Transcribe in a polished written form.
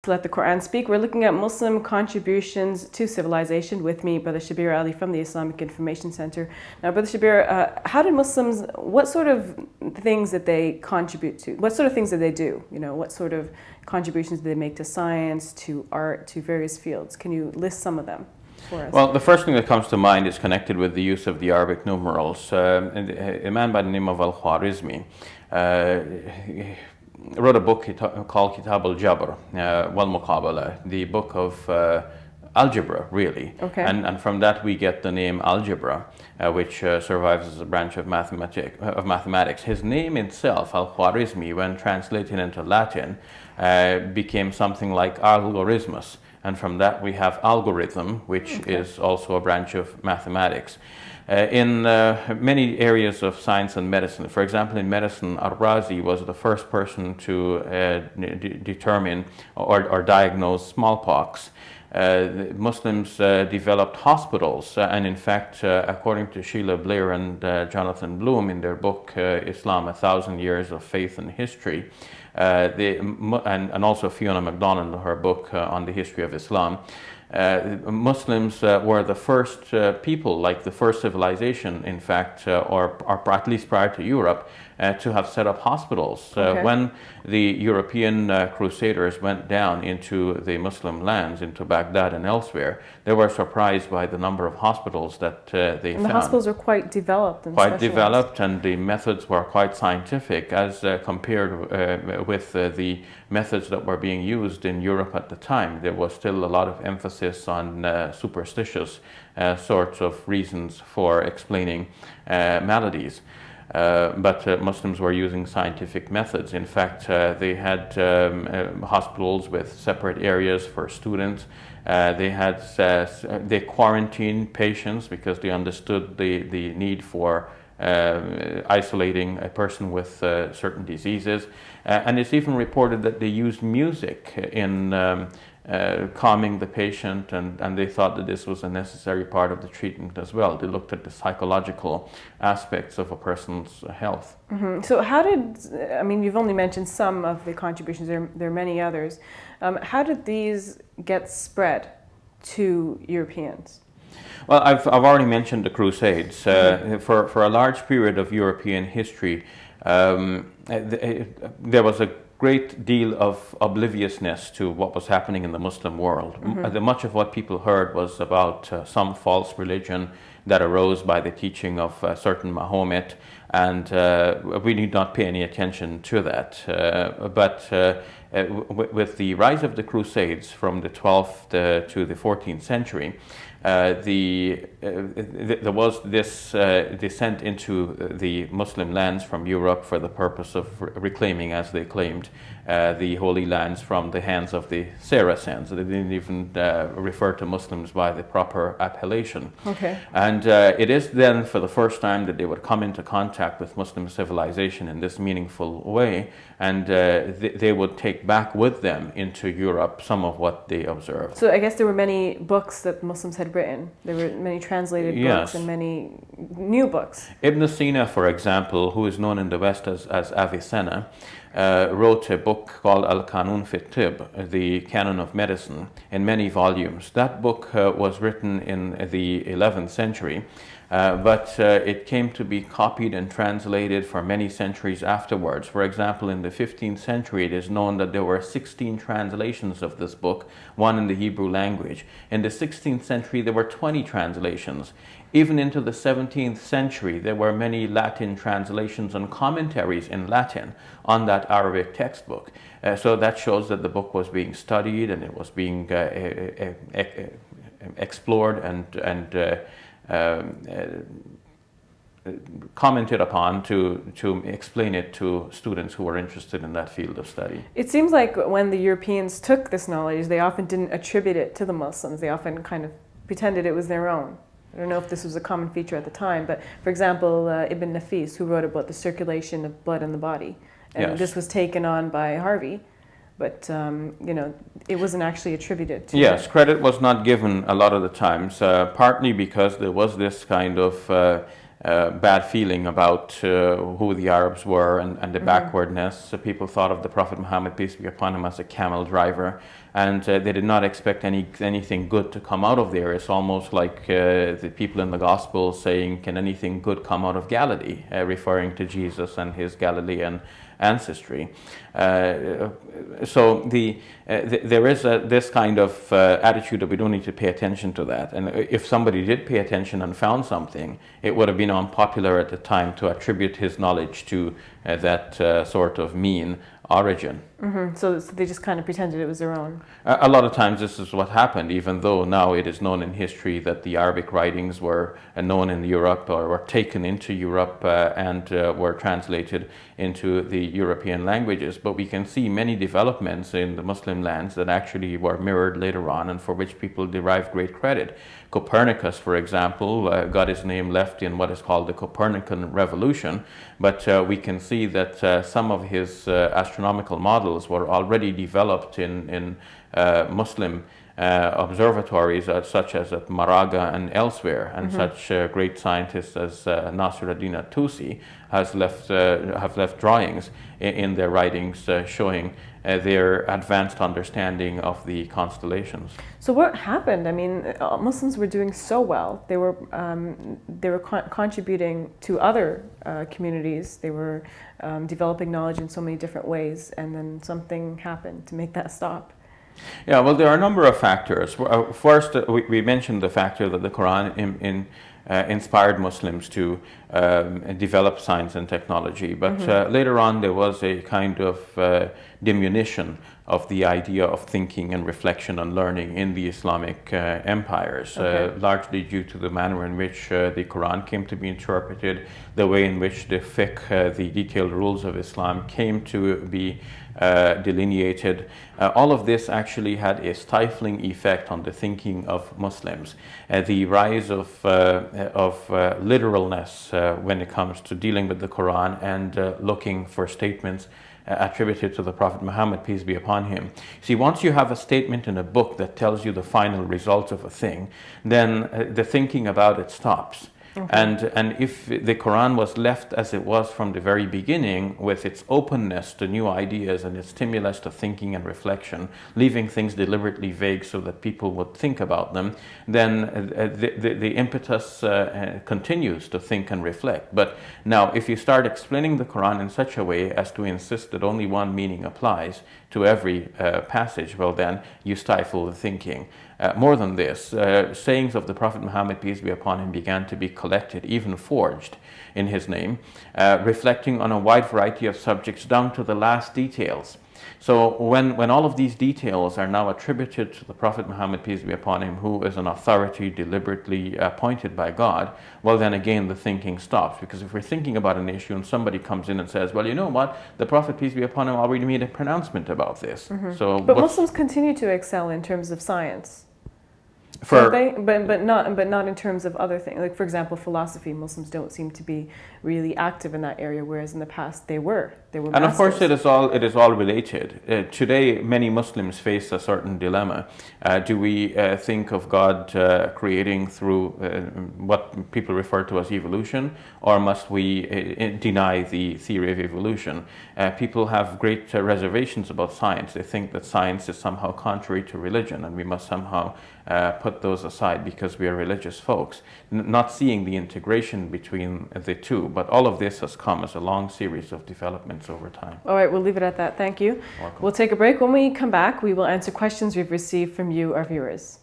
Let the Quran Speak. We're looking at Muslim contributions to civilization. With me, Brother Shabir Ali from the Islamic Information Center. Now, Brother Shabir, how did Muslims, what sort of things did they contribute to? What sort of things did they do? You know, what sort of contributions did they make to science, to art, to various fields? Can you list some of them for us? Well, the first thing that comes to mind is connected with the use of the Arabic numerals. A man by the name of Al-Khwarizmi wrote a book called Kitab al-Jabr wal Muqabala, the book of algebra, really. Okay. And from that we get the name algebra, which survives as a branch of mathematics. His name itself, Al-Khwarizmi, when translated into Latin, became something like algorithmus. And from that we have algorithm, which is also a branch of mathematics. In many areas of science and medicine, for example, in medicine, Ar-Razi was the first person to determine or diagnose smallpox. Muslims developed hospitals, and in fact, according to Sheila Blair and Jonathan Bloom in their book Islam, 1,000 Years of Faith and History, and also Fiona MacDonald in her book on the history of Islam, Muslims were the first people, like the first civilization, in fact, or at least prior to Europe, to have set up hospitals. When the European crusaders went down into the Muslim lands, into Baghdad and elsewhere, they were surprised by the number of hospitals that they found. The hospitals were quite developed and quite developed, and the methods were quite scientific as compared with the methods that were being used in Europe at the time. There was still a lot of emphasis on superstitious sorts of reasons for explaining maladies. But Muslims were using scientific methods. In fact, they had hospitals with separate areas for students. They quarantined patients because they understood the need for isolating a person with certain diseases. And it's even reported that they used music in calming the patient, and they thought that this was a necessary part of the treatment as well. They looked at the psychological aspects of a person's health. Mm-hmm. So how did, I mean, you've only mentioned some of the contributions, there are many others. How did these get spread to Europeans? Well, I've already mentioned the Crusades. For a large period of European history, there was a great deal of obliviousness to what was happening in the Muslim world. Much of what people heard was about some false religion that arose by the teaching of certain Mahomet, and we need not pay any attention to that. But with the rise of the Crusades from the 12th to the 14th century, there was this descent into the Muslim lands from Europe for the purpose of reclaiming, as they claimed, the Holy Lands from the hands of the Saracens. They didn't even refer to Muslims by the proper appellation. And it is then for the first time that they would come into contact with Muslim civilization in this meaningful way, and they would take back with them into Europe some of what they observed. So I guess there were many books that Muslims had written. There were many translated books and many new books. Ibn Sina, for example, who is known in the West as Avicenna, wrote a book called Al-Qanun fi Tib, the Canon of Medicine, in many volumes. That book was written in the 11th century, but it came to be copied and translated for many centuries afterwards. For example, in the 15th century, it is known that there were 16 translations of this book, one in the Hebrew language. In the 16th century, there were 20 translations. Even into the 17th century, there were many Latin translations and commentaries in Latin on that Arabic textbook. So that shows that the book was being studied, and it was being explored and commented upon to explain it to students who were interested in that field of study. It seems like when the Europeans took this knowledge, they often didn't attribute it to the Muslims. They often kind of pretended it was their own. I don't know if this was a common feature at the time, but for example, Ibn Nafis, who wrote about the circulation of blood in the body, and this was taken on by Harvey, but you know, it wasn't actually attributed to. Yes, credit was not given a lot of the times, partly because there was this kind of bad feeling about who the Arabs were and the backwardness. So people thought of the Prophet Muhammad, peace be upon him, as a camel driver, and they did not expect anything good to come out of there. It's almost like the people in the Gospel saying, "Can anything good come out of Galilee?" Referring to Jesus and his Galilean ancestry. So there is this kind of attitude that we don't need to pay attention to that. And if somebody did pay attention and found something, it would have been unpopular at the time to attribute his knowledge to that sort of mean origin. Mm-hmm. So they just kind of pretended it was their own. A lot of times this is what happened, even though now it is known in history that the Arabic writings were known in Europe or were taken into Europe and were translated into the European languages. But we can see many developments in the Muslim lands that actually were mirrored later on and for which people derive great credit. Copernicus, for example, got his name left in what is called the Copernican Revolution, but we can see that some of his astronomical models were already developed in Muslim observatories such as at Maraga and elsewhere, and such great scientists as Nasruddin at-Tusi have left drawings in their writings showing their advanced understanding of the constellations. So what happened? I mean, Muslims were doing so well. They were contributing to other communities. They were developing knowledge in so many different ways, and then something happened to make that stop. Yeah, well, there are a number of factors. First, we mentioned the factor that the Quran inspired Muslims to develop science and technology, but later on there was a kind of diminution of the idea of thinking and reflection and learning in the Islamic empires, largely due to the manner in which the Quran came to be interpreted, the way in which the fiqh, the detailed rules of Islam, came to be delineated. All of this actually had a stifling effect on the thinking of Muslims. The rise of literalness when it comes to dealing with the Quran and looking for statements attributed to the Prophet Muhammad, peace be upon him. See, once you have a statement in a book that tells you the final result of a thing, then the thinking about it stops. And if the Quran was left as it was from the very beginning, with its openness to new ideas and its stimulus to thinking and reflection, leaving things deliberately vague so that people would think about them, then the impetus continues to think and reflect. But now, if you start explaining the Quran in such a way as to insist that only one meaning applies to every passage, well then you stifle the thinking. More than this, sayings of the Prophet Muhammad, peace be upon him, began to be collected, even forged in his name, reflecting on a wide variety of subjects down to the last details. So when all of these details are now attributed to the Prophet Muhammad, peace be upon him, who is an authority deliberately appointed by God, well then again the thinking stops. Because if we're thinking about an issue and somebody comes in and says, well, you know what, the Prophet, peace be upon him, already made a pronouncement about this. But Muslims continue to excel in terms of science. For, but not in terms of other things. Like, for example, philosophy. Muslims don't seem to be really active in that area, whereas in the past they were. And of course, it is all related. Today, many Muslims face a certain dilemma. Do we think of God creating through what people refer to as evolution, or must we deny the theory of evolution? People have great reservations about science. They think that science is somehow contrary to religion, and we must somehow put those aside because we are religious folks, not seeing the integration between the two. But all of this has come as a long series of developments over time. All right, we'll leave it at that. Thank you. Welcome. We'll take a break. When we come back, we will answer questions we've received from you, our viewers.